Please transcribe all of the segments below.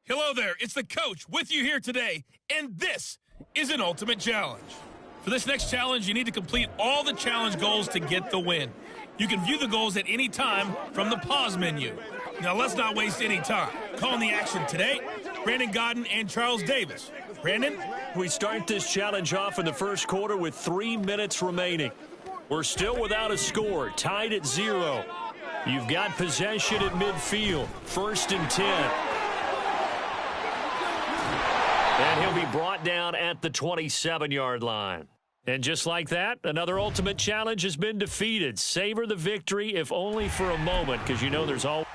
Hello there, it's the coach with you here today, and this is an ultimate challenge. For this next challenge, you need to complete all the challenge goals to get the win. You can view the goals at any time from the pause menu. Now let's not waste any time. Calling the action today, Brandon Godden and Charles Davis. Brandon? We start this challenge off in the first quarter with 3 minutes remaining. We're still without a score, tied at 0. You've got possession at midfield, 1st and 10. And he'll be brought down at the 27-yard line. And just like that, another ultimate challenge has been defeated. Savor the victory, if only for a moment, because you know there's always...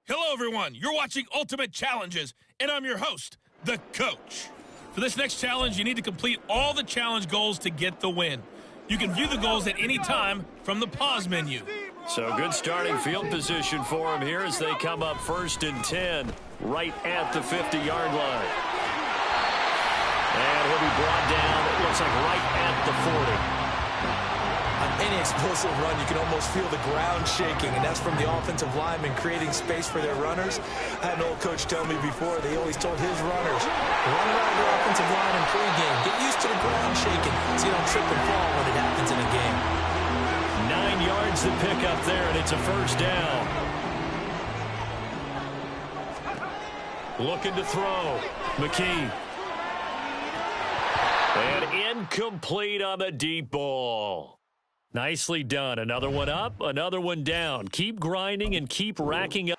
Hello everyone, you're watching Ultimate Challenges, and I'm your host, the coach. For this next challenge, you need to complete all the challenge goals to get the win. You can view the goals at any time from the pause menu. So good starting field position for him here as they come up 1st and 10 right at the 50-yard line. And he'll be brought down, it looks like right at the 40. On any explosive run, you can almost feel the ground shaking, and that's from the offensive linemen creating space for their runners. I had an old coach tell me before, they always told his runners, run around your offensive line in pregame. Get used to the ground shaking so you don't trip and fall when it happens in a game. 9 yards to pick up there, and it's a 1st down. Looking to throw. McKee. And incomplete on the deep ball. Nicely done. Another one up, another one down. Keep grinding and keep racking up.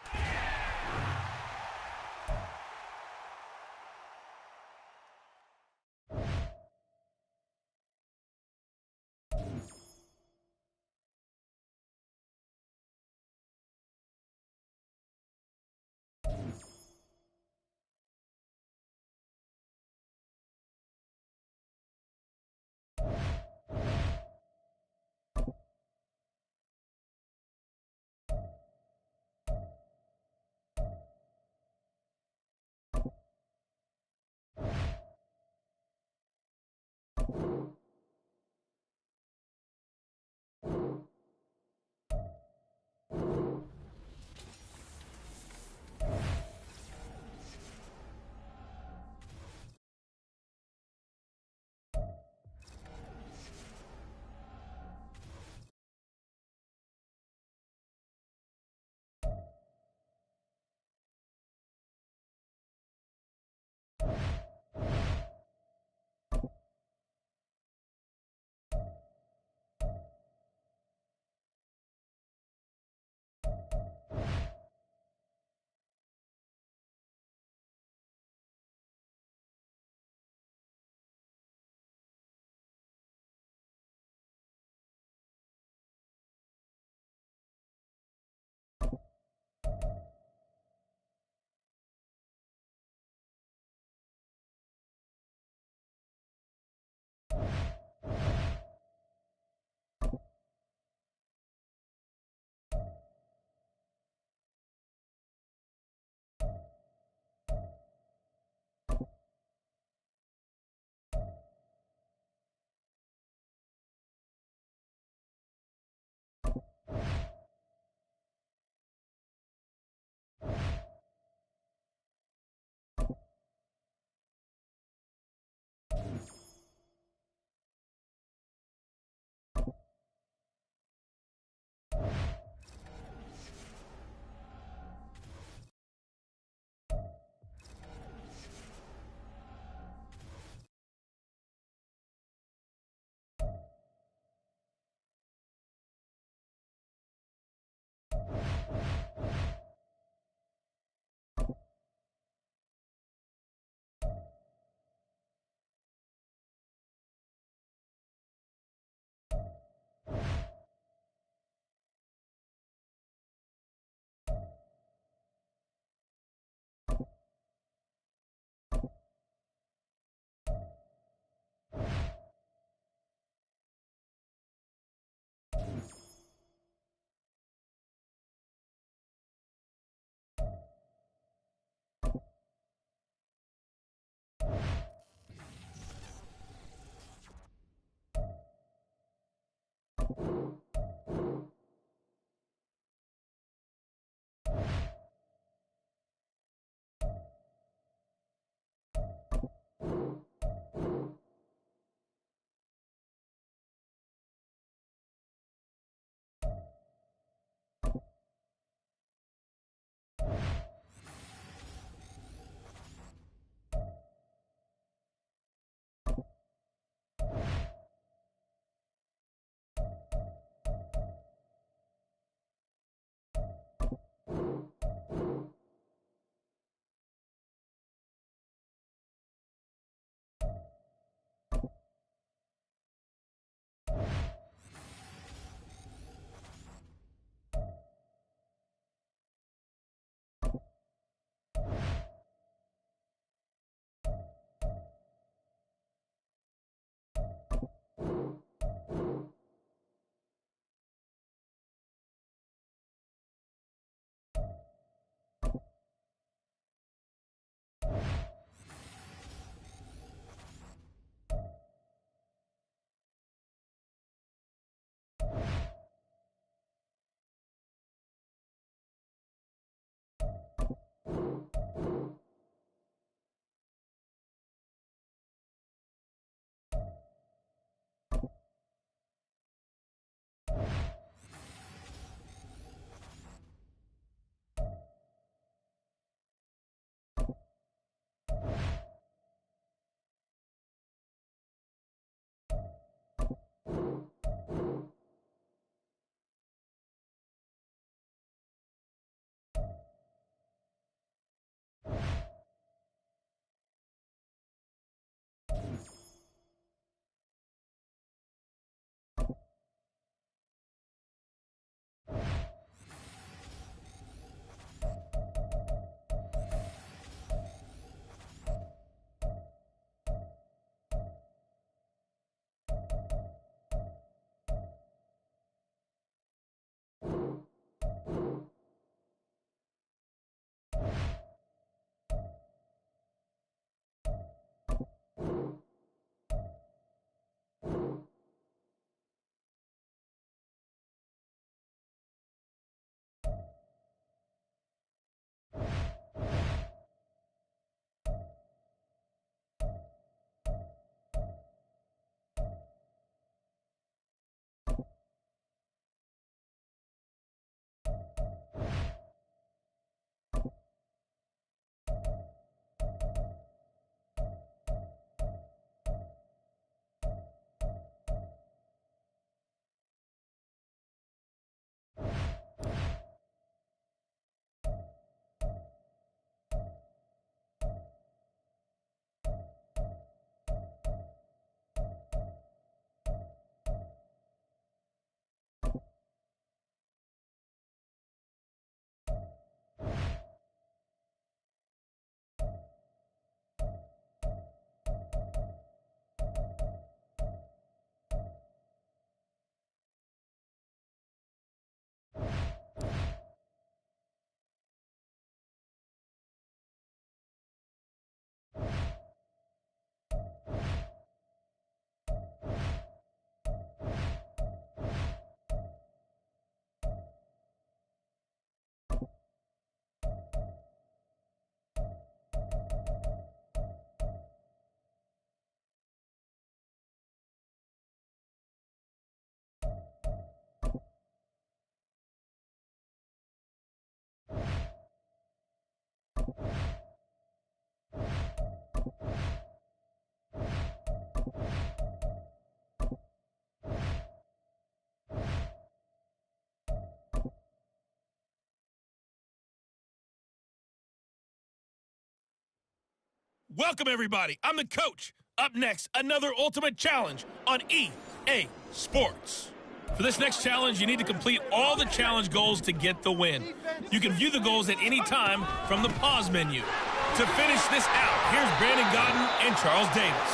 Welcome, everybody. I'm the coach. Up next, another Ultimate Challenge on EA Sports. For this next challenge, you need to complete all the challenge goals to get the win. You can view the goals at any time from the pause menu. To finish this out, here's Brandon Godden and Charles Davis.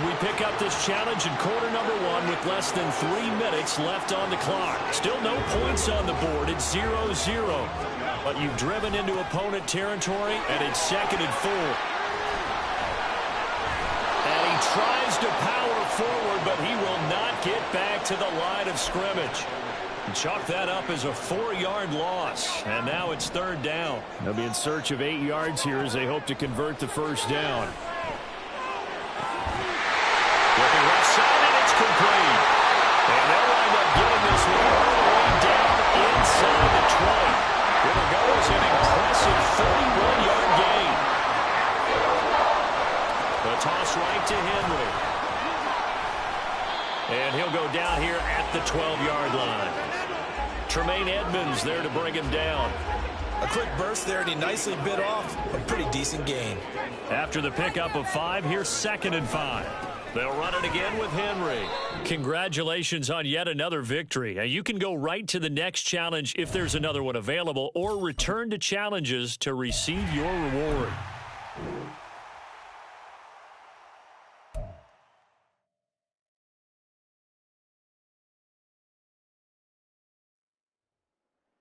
We pick up this challenge in quarter number 1 with less than 3 minutes left on the clock. Still no points on the board. It's 0-0. But you've driven into opponent territory, and it's 2nd and 4. And he tries to power forward, but he will not get back to the line of scrimmage. And chalk that up as a 4-yard loss. And now it's 3rd down. They'll be in search of 8 yards here as they hope to convert the first down. Looking left side, and it's complete. And they'll wind up getting this one all the way down inside the 20. Here goes an impressive 31-yard gain. The toss right to Henry. And he'll go down here at the 12-yard line. Tremaine Edmonds there to bring him down. A quick burst there, and he nicely bit off a pretty decent gain. After the pickup of 5, here's 2nd and 5. They'll run it again with Henry. Congratulations on yet another victory. Now, you can go right to the next challenge if there's another one available, or return to challenges to receive your reward.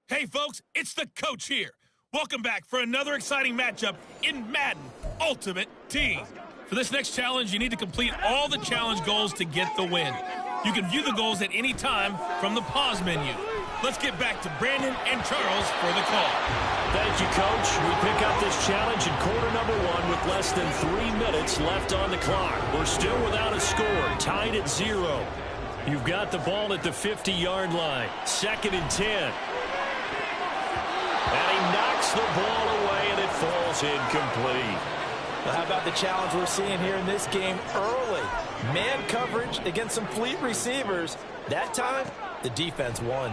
Hey, folks, it's the coach here. Welcome back for another exciting matchup in Madden Ultimate Team. For this next challenge, you need to complete all the challenge goals to get the win. You can view the goals at any time from the pause menu. Let's get back to Brandon and Charles for the call. Thank you, Coach. We pick up this challenge in quarter number 1 with less than 3 minutes left on the clock. We're still without a score, tied at 0. You've got the ball at the 50-yard line, 2nd and 10. And he knocks the ball away, and it falls incomplete. Well, how about the challenge we're seeing here in this game early? Man coverage against some fleet receivers. That time, the defense won.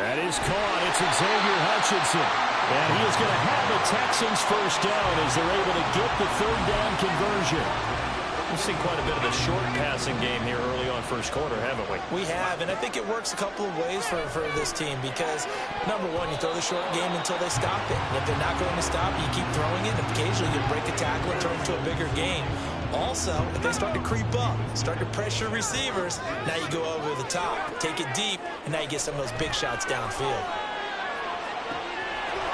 That is caught. It's Xavier Hutchinson. And he is going to have the Texans first down as they're able to get the 3rd down conversion. We've seen quite a bit of a short passing game here early on first quarter, haven't we? We have, and I think it works a couple of ways for this team because, number one, you throw the short game until they stop it. And if they're not going to stop it, you keep throwing it, and occasionally you break a tackle and turn it into a bigger game. Also, if they start to creep up, start to pressure receivers, now you go over the top, take it deep, and now you get some of those big shots downfield.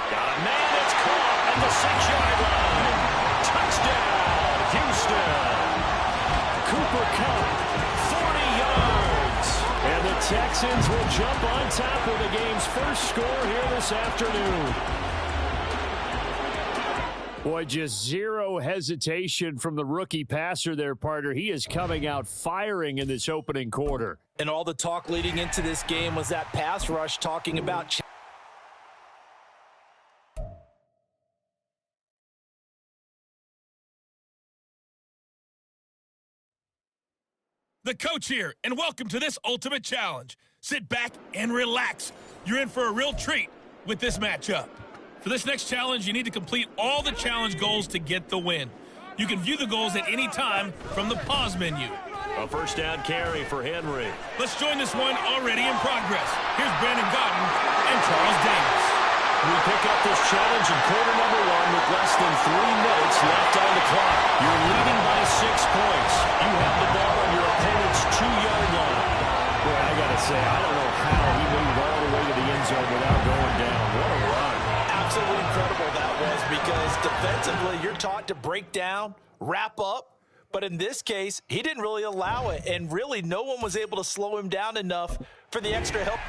Got a man that's caught at the 6-yard line. Touchdown, Houston. Cooper Kupp, 40 yards. And the Texans will jump on top of the game's first score here this afternoon. Boy, just zero hesitation from the rookie passer there, partner. He is coming out firing in this opening quarter. And all the talk leading into this game was that pass rush talking about The coach here, and welcome to this Ultimate Challenge. Sit back and relax. You're in for a real treat with this matchup. For this next challenge, you need to complete all the challenge goals to get the win. You can view the goals at any time from the pause menu. A first down carry for Henry. Let's join this one already in progress. Here's Brandon Godden and Charles Davis. We pick up this challenge in quarter number 1 with less than 3 minutes left on the clock. You're leading by 6 points. You have the ball on your opponent's 2-yard line. Boy, I got to say, I don't know how he made it all the way to the end zone without going down. What a run. absolutely incredible that was, because defensively you're taught to break down, wrap up, but in this case, he didn't really allow it, and really no one was able to slow him down enough for the extra help.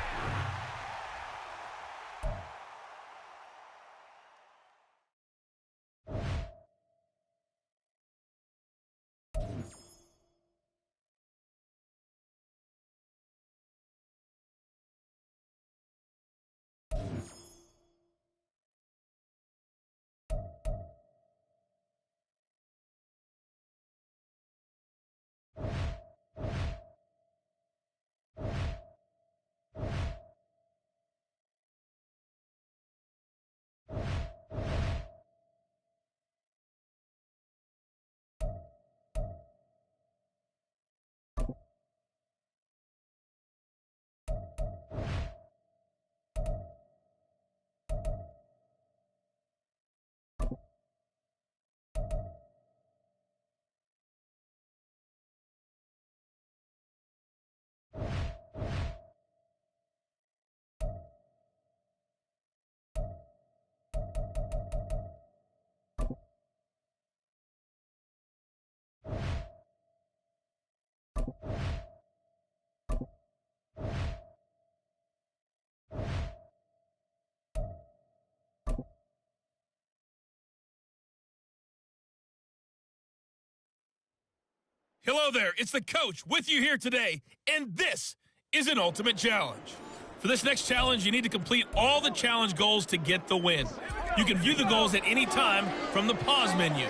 Hello there, it's the coach with you here today, and this is an ultimate challenge. For this next challenge, you need to complete all the challenge goals to get the win. You can view the goals at any time from the pause menu.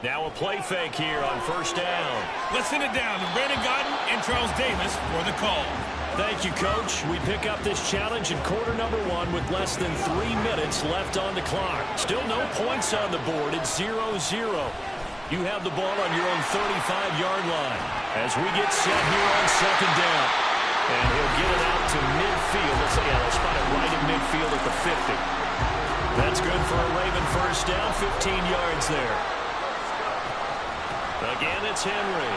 Now a play fake here on first down. Let's send it down to Brandon Godden and Charles Davis for the call. Thank you, Coach. We pick up this challenge in quarter number 1 with less than 3 minutes left on the clock. Still no points on the board. It's 0-0. You have the ball on your own 35-yard line as we get set here on second down. And he'll get it out to midfield. They'll spot it right at midfield at the 50. That's good for a Raven first down, 15 yards there. Again, it's Henry.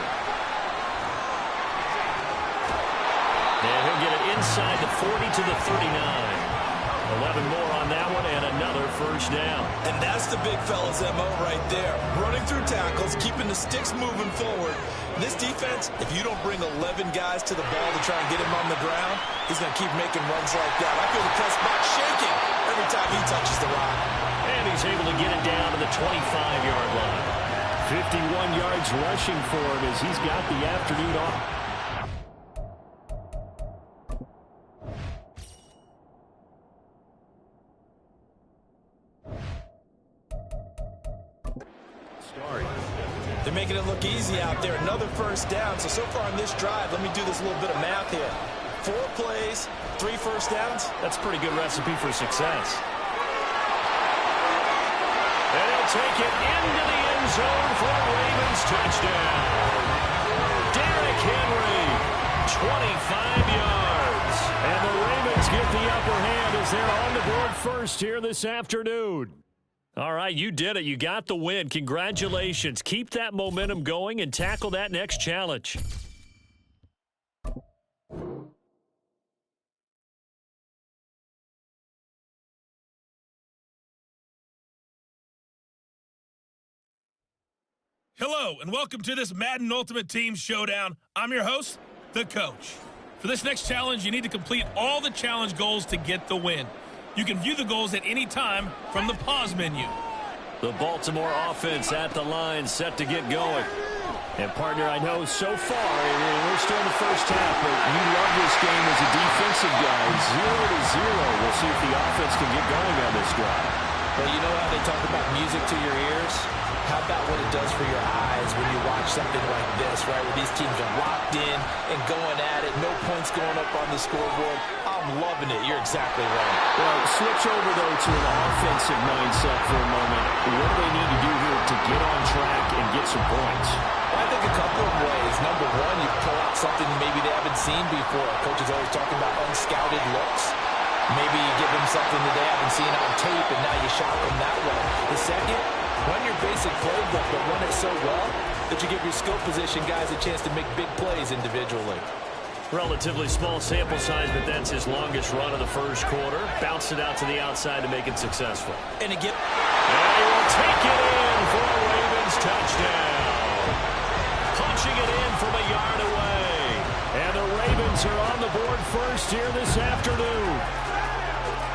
And he'll get it inside the 40 to the 39. 11 more on that one and another first down. And that's the big fella's MO right there. Running through tackles, keeping the sticks moving forward. This defense, if you don't bring 11 guys to the ball to try and get him on the ground, he's going to keep making runs like that. I feel the press box shaking every time he touches the rock. And he's able to get it down to the 25-yard line. 51 yards rushing for him as he's got the afternoon off. They're making it look easy out there. Another first down. So far on this drive, let me do this little bit of math here. 4 plays, 3 first downs. That's a pretty good recipe for success. And he'll take it into the end zone for a Ravens touchdown. Derrick Henry, 25 yards. And the Ravens get the upper hand as they're on the board first here this afternoon. All right, you did it. You got the win. Congratulations. Keep that momentum going and tackle that next challenge. Hello, and welcome to this Madden Ultimate Team Showdown. I'm your host, the coach. For this next challenge, you need to complete all the challenge goals to get the win. You can view the goals at any time from the pause menu. The Baltimore offense at the line, set to get going. And, partner, I know so far, we're still in the first half, but you love this game as a defensive guy. 0-0. We'll see if the offense can get going on this drive. Well, you know how they talk about music to your ears? How about what it does for your eyes when you watch something like this, right, where these teams are locked in and going at it, no points going up on the scoreboard? I'm loving it. You're exactly right. Well, switch over, though, to an offensive mindset for a moment. What do they need to do here to get on track and get some points? I think a couple of ways. Number one, you pull out something maybe they haven't seen before. Coach is always talking about unscouted looks. Maybe you give them something that they haven't seen on tape, and now you shock them that way. The second, run your basic playbook, but run it so well that you give your skill position guys a chance to make big plays individually. Relatively small sample size, but that's his longest run of the first quarter. Bounced it out to the outside to make it successful. And again, and he will take it in for a Ravens touchdown. Punching it in from a yard away. And the Ravens are on the board first here this afternoon.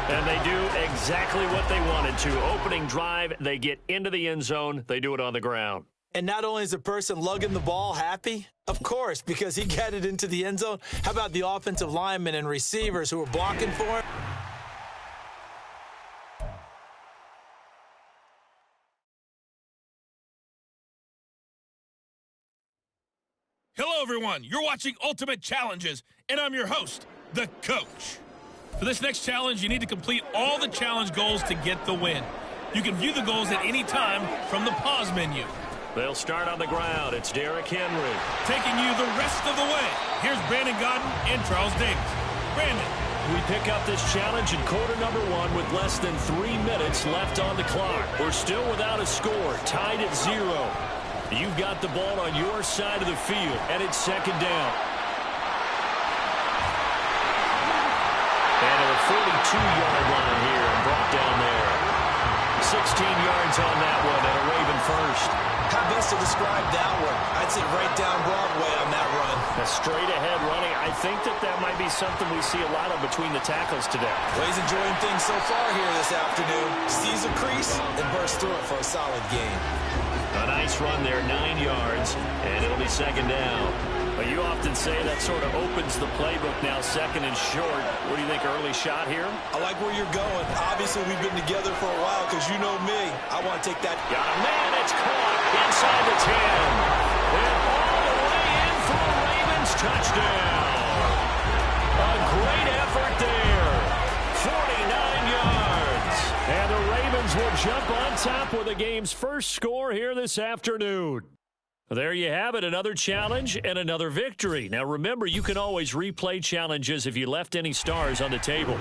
And they do exactly what they wanted to. Opening drive, they get into the end zone. They do it on the ground. And not only is the person lugging the ball happy, of course, because he got it into the end zone. How about the offensive linemen and receivers who were blocking for him? Hello, everyone. You're watching Ultimate Challenges, and I'm your host, the coach. For this next challenge, you need to complete all the challenge goals to get the win. You can view the goals at any time from the pause menu. They'll start on the ground. It's Derrick Henry. Taking you the rest of the way, here's Brandon Godden and Charles Davis. Brandon. We pick up this challenge in quarter number 1 with less than 3 minutes left on the clock. We're still without a score, tied at 0. You've got the ball on your side of the field, and it's second down. And a 42-yard line here and brought down there. 16 yards on that one and a Raven first. How best to describe that one? I'd say right down Broadway on that run. A straight-ahead running. I think that might be something we see a lot of between the tackles today. Well, he's enjoying things so far here this afternoon. Sees a crease and bursts through it for a solid gain. A nice run there, 9 yards, and it'll be second down. But you often say that sort of opens the playbook now, second and short. What do you think, early shot here? I like where you're going. Obviously, we've been together for a while because you know me. I want to take that. Got a man, it's caught inside the 10. And all the way in for a Ravens touchdown. A great effort there. 49 yards. And the Ravens will jump on top with the game's first score here this afternoon. There you have it, another challenge and another victory. Now remember, you can always replay challenges if you left any stars on the table.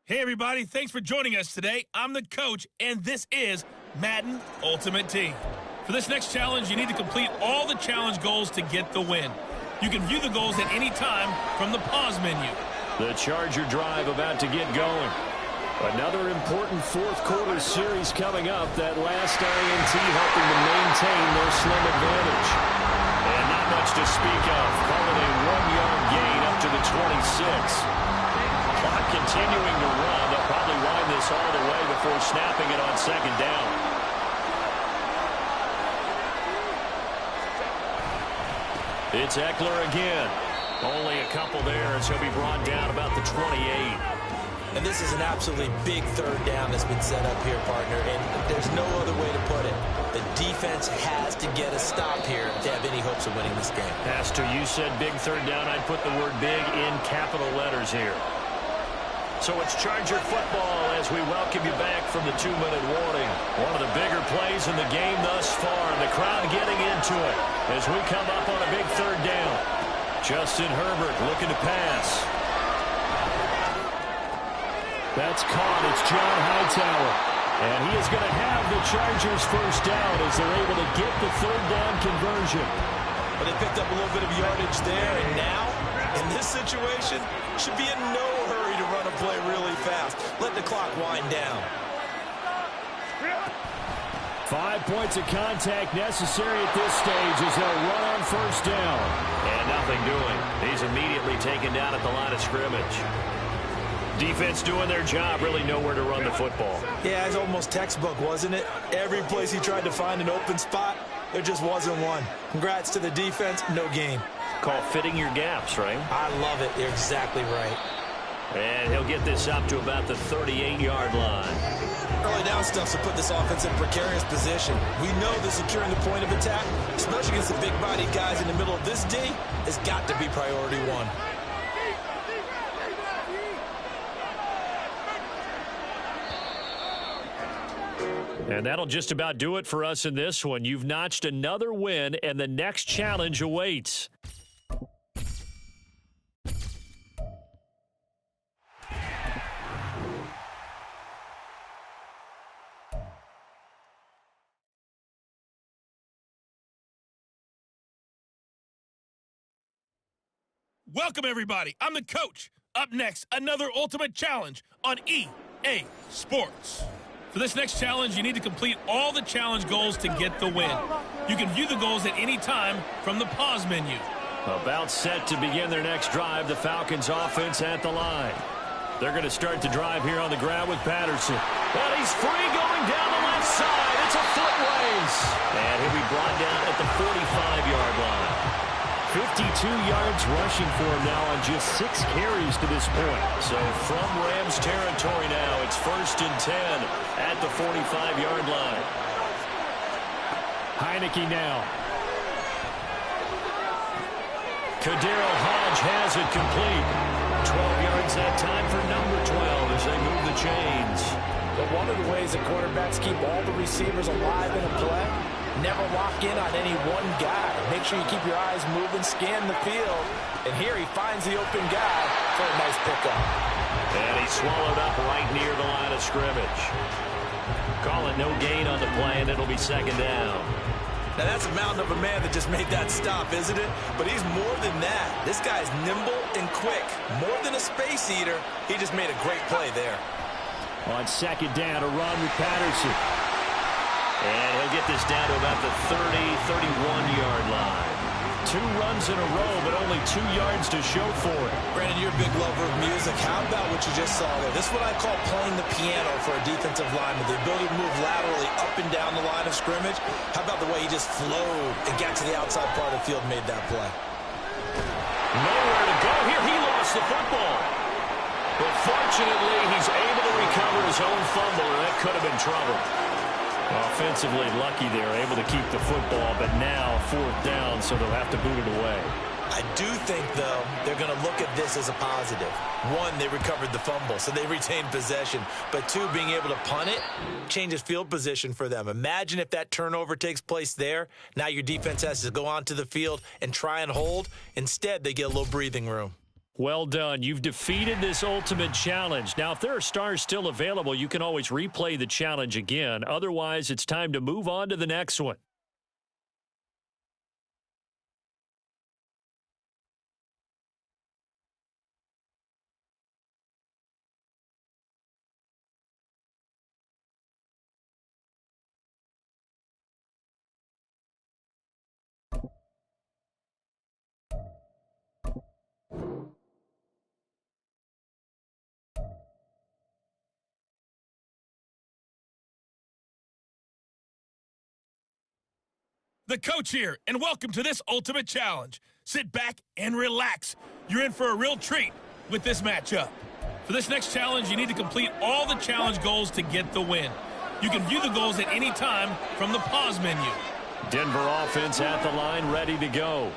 Hey, everybody. Thanks for joining us today. I'm the coach, and this is Madden Ultimate Team. For this next challenge, you need to complete all the challenge goals to get the win. You can view the goals at any time from the pause menu. The Charger drive about to get going. Another important fourth quarter series coming up. That last INT helping to maintain their slim advantage. And not much to speak of. Call it a 1-yard gain up to the 26. Clock continuing to run. They'll probably wind this all the way before snapping it on second down. It's Eckler again. Only a couple there as he'll be brought down about the 28. And this is an absolutely big third down that's been set up here, partner, and there's no other way to put it. The defense has to get a stop here to have any hopes of winning this game. Pastor, you said big third down. I'd put the word big in capital letters here. So it's Charger football as we welcome you back from the 2-minute warning. One of the bigger plays in the game thus far. The crowd getting into it as we come up on a big third down. Justin Herbert looking to pass. That's caught. It's John Hightower. And he is going to have the Chargers first down as they're able to get the third down conversion. But they picked up a little bit of yardage there, and now, in this situation, should be in no hurry to run a play really fast. Let the clock wind down. 5 points of contact necessary at this stage as they'll run on first down. And nothing doing. He's immediately taken down at the line of scrimmage. Defense doing their job, really nowhere to run the football. Yeah, it's almost textbook, wasn't it? Every place he tried to find an open spot, there just wasn't one. Congrats to the defense, no gain. Called fitting your gaps, right? I love it. You're exactly right. And he'll get this up to about the 38-yard line. Early down stuff to put this offense in a precarious position. We know that securing the point of attack, especially against the big-bodied guys in the middle of this D, has got to be priority one. And that'll just about do it for us in this one. You've notched another win, and the next challenge awaits. Welcome, everybody. I'm the coach. Up next, another ultimate challenge on EA Sports. For this next challenge, you need to complete all the challenge goals to get the win. You can view the goals at any time from the pause menu. About set to begin their next drive. The Falcons offense at the line. They're going to start the drive here on the ground with Patterson. And he's free going down the left side. It's a foot race. And he'll be brought down at the 45-yard line. 52 yards rushing for him now on just 6 carries to this point. So from Rams territory now, it's 1st and 10 at the 45-yard line. Heineke now. Kadero Hodge has it complete. 12 yards that time for number 12 as they move the chains. But one of the ways the quarterbacks keep all the receivers alive in a play, never lock in on any one guy. Make sure you keep your eyes moving, scan the field. And here he finds the open guy for a nice pickup. And he's swallowed up right near the line of scrimmage. Call it no gain on the play, and it'll be 2nd down. Now, that's a mountain of a man that just made that stop, isn't it? But he's more than that. This guy's nimble and quick. More than a space eater, he just made a great play there. On 2nd down, a run with Patterson. And he'll get this down to about the 30, 31-yard line. 2 runs in a row, but only 2 yards to show for it. Brandon, you're a big lover of music. How about what you just saw there? This is what I call playing the piano for a defensive lineman. The ability to move laterally up and down the line of scrimmage. How about the way he just flowed and got to the outside part of the field and made that play? Nowhere to go here. He lost the football. But fortunately, he's able to recover his own fumble, and that could have been trouble. Offensively lucky they're able to keep the football, but now 4th down, so they'll have to boot it away. I do think, though, they're going to look at this as a positive. 1, they recovered the fumble, so they retained possession. But 2, being able to punt it changes field position for them. Imagine if that turnover takes place there. Now your defense has to go onto the field and try and hold. Instead, they get a little breathing room. Well done. You've defeated this ultimate challenge. Now, if there are stars still available, you can always replay the challenge again. Otherwise, it's time to move on to the next one. The coach here, and welcome to this ultimate challenge. Sit back and relax. You're in for a real treat with this matchup. For this next challenge, you need to complete all the challenge goals to get the win. You can view the goals at any time from the pause menu. Denver offense at the line, ready to go.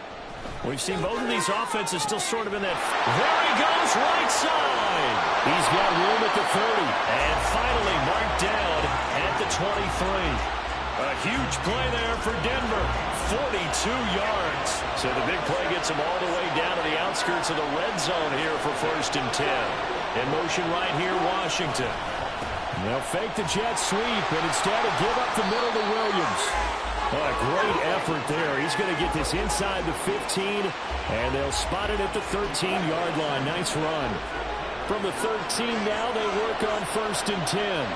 We've seen both of these offenses still sort of in that. There he goes, right side. He's got room at the 30. And finally marked down at the 23. A huge play there for Denver. 42 yards. So the big play gets him all the way down to the outskirts of the red zone here for 1st and 10. In motion right here, Washington. They'll fake the jet sweep, and instead of give up the middle to Williams. Oh, a great effort there. He's going to get this inside the 15, and they'll spot it at the 13-yard line. Nice run. From the 13 now, they work on 1st and 10.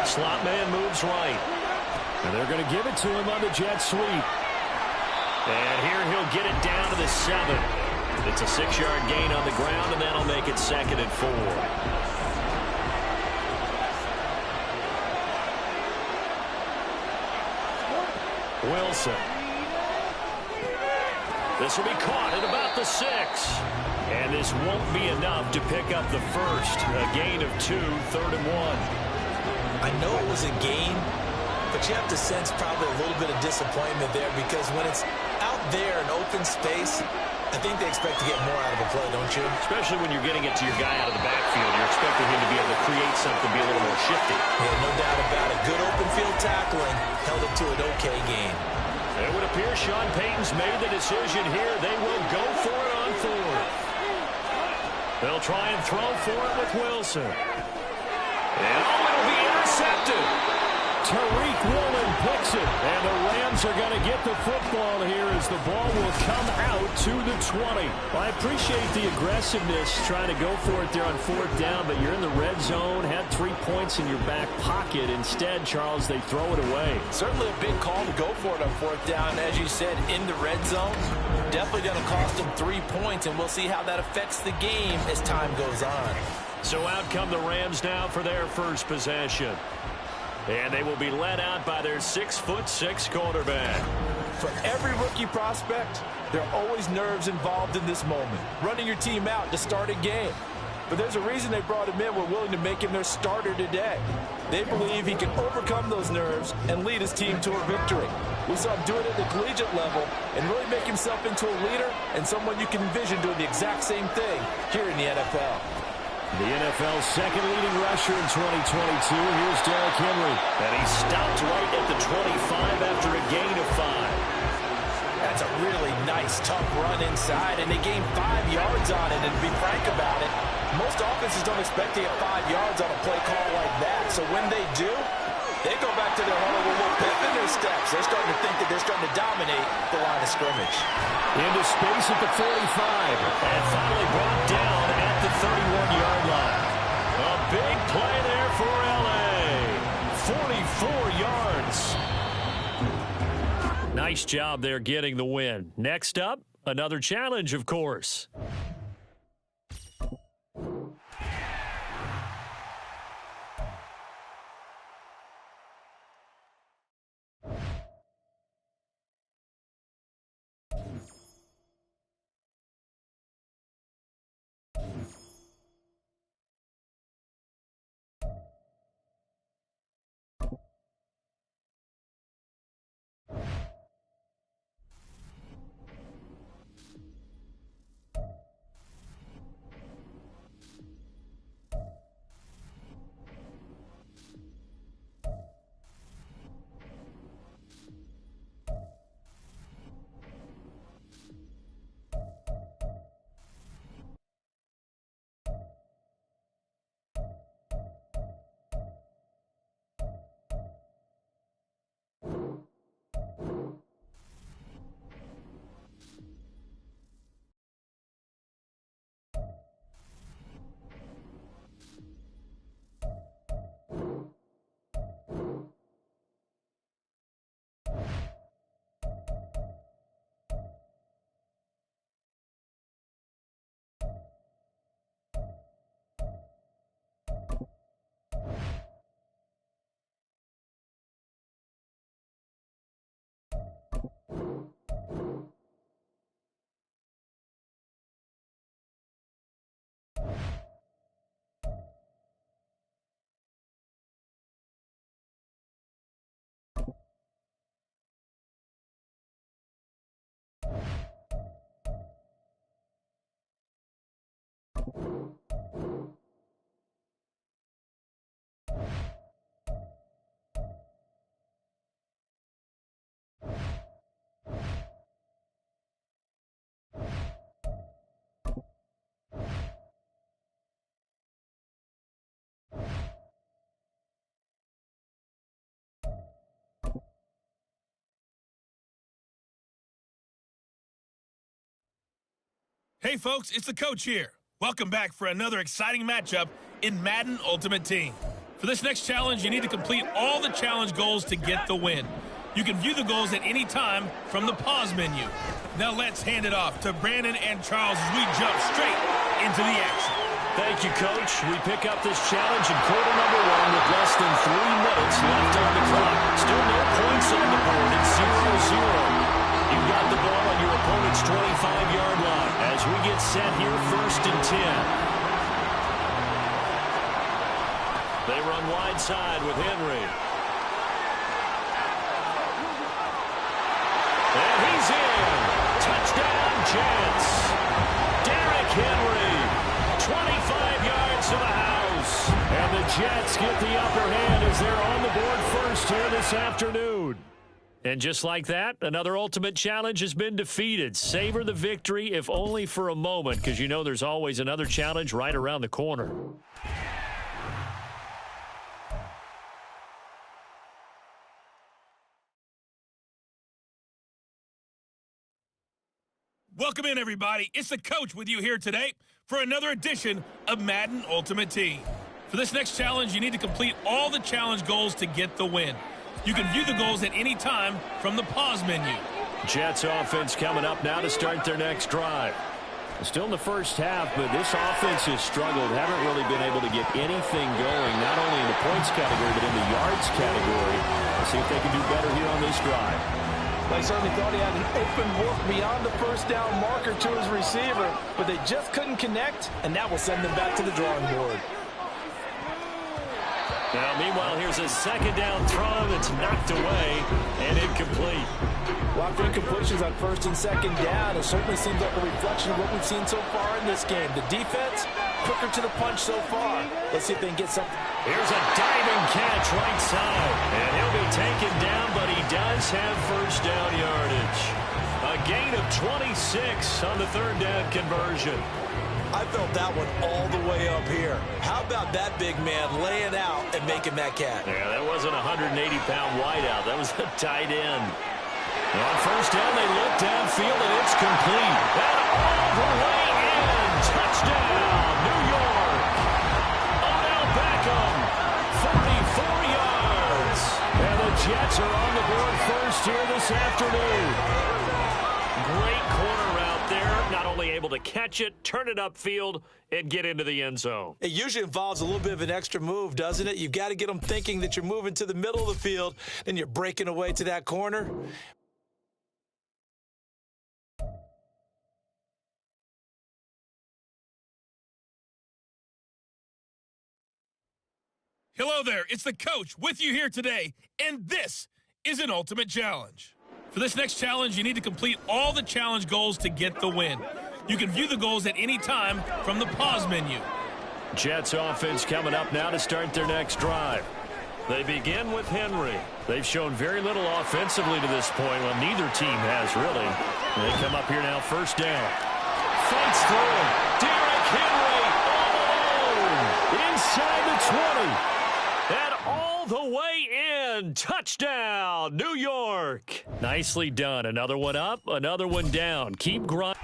Slot man moves right. And they're going to give it to him on the jet sweep. And here he'll get it down to the 7. It's a 6-yard gain on the ground, and that'll make it 2nd and 4. Wilson. This will be caught at about the 6. And this won't be enough to pick up the first. A gain of 2, 3rd and 1. I know it was a gain, but you have to sense probably a little bit of disappointment there because when it's out there in open space, I think they expect to get more out of a play, don't you? Especially when you're getting it to your guy out of the backfield. You're expecting him to be able to create something, be a little more shifty. Yeah, no doubt about it. Good open field tackling held it to an okay gain. It would appear Sean Payton's made the decision here. They will go for it on 4th. They'll try and throw for it with Wilson. And it'll be intercepted. Tariq Woolen picks it. And the Rams are going to get the football here as the ball will come out to the 20. Well, I appreciate the aggressiveness trying to go for it there on fourth down, but you're in the red zone, had 3 points in your back pocket. Instead, Charles, they throw it away. Certainly a big call to go for it on fourth down. As you said, in the red zone, definitely going to cost them 3 points, and we'll see how that affects the game as time goes on. So out come the Rams now for their first possession. And they will be led out by their 6'6" quarterback. For every rookie prospect, there are always nerves involved in this moment. Running your team out to start a game. But there's a reason they brought him in. We're willing to make him their starter today. They believe he can overcome those nerves and lead his team to a victory. We saw him do it at the collegiate level and really make himself into a leader and someone you can envision doing the exact same thing here in the NFL. The NFL's second leading rusher in 2022. Here's Derrick Henry. And he stopped right at the 25 after a gain of 5. That's a really nice, tough run inside, and they gained 5 yards on it. And to be frank about it, most offenses don't expect to get 5 yards on a play call like that. So when they do, they go back to their huddle with a little pep in their steps. They're starting to think that they're starting to dominate the line of scrimmage. Into space at the 45. And finally brought down at the 31-yard line. A big play there for L.A. 44 yards. Nice job there getting the win. Next up, another challenge, of course. Hey folks, it's the coach here. Welcome back for another exciting matchup in Madden Ultimate Team. For this next challenge, you need to complete all the challenge goals to get the win. You can view the goals at any time from the pause menu. Now let's hand it off to Brandon and Charles as we jump straight into the action. Thank you, Coach. We pick up this challenge in quarter number 1 with less than 3 minutes left on the clock. Still no points on the board. It's 0-0. You've got the ball on your opponent's 25-yard line as we get set here, 1st and 10. They run wide side with Henry. And he's in. Touchdown, Jets. Derrick Henry, 25 yards to the house. And the Jets get the upper hand as they're on the board first here this afternoon. And just like that, another ultimate challenge has been defeated. Savor the victory, if only for a moment, because you know there's always another challenge right around the corner. Welcome in, everybody. It's the coach with you here today for another edition of Madden Ultimate Team. For this next challenge, you need to complete all the challenge goals to get the win. You can view the goals at any time from the pause menu. Jets offense coming up now to start their next drive. Still in the first half, but this offense has struggled. Haven't really been able to get anything going, not only in the points category, but in the yards category. Let's see if they can do better here on this drive. They certainly thought he had an open look beyond the first down marker to his receiver, but they just couldn't connect, and that will send them back to the drawing board. Now, meanwhile, here's a second down throw that's knocked away and incomplete. A lot of incompletions on first and second down. It certainly seems like a reflection of what we've seen so far in this game. The defense, quicker to the punch so far. Let's see if they can get something. Here's a diving catch right side. And he'll be taken down, but he does have first down yardage. A gain of 26 on the third down conversion. I felt that one all the way up here. How about that big man laying out and making that catch? Yeah, that wasn't a 180-pound wideout. That was a tight end. On first down, they look downfield, and it's complete. And all the way in. Touchdown, New York. Odell Beckham, 44 yards. And the Jets are on the board first here this afternoon. Great corner route there. Not only able to catch it, turn it upfield, and get into the end zone. It usually involves a little bit of an extra move, doesn't it? You've got to get them thinking that you're moving to the middle of the field, then you're breaking away to that corner. Hello there, it's the coach with you here today, and this is an ultimate challenge. For this next challenge, you need to complete all the challenge goals to get the win. You can view the goals at any time from the pause menu. Jets offense coming up now to start their next drive. They begin with Henry. They've shown very little offensively to this point. Well, neither team has, really. They come up here now, first down. Fights through him. Derrick Henry all alone inside the 20. And all the way in. Touchdown, New York. Nicely done. Another one up, another one down. Keep grinding.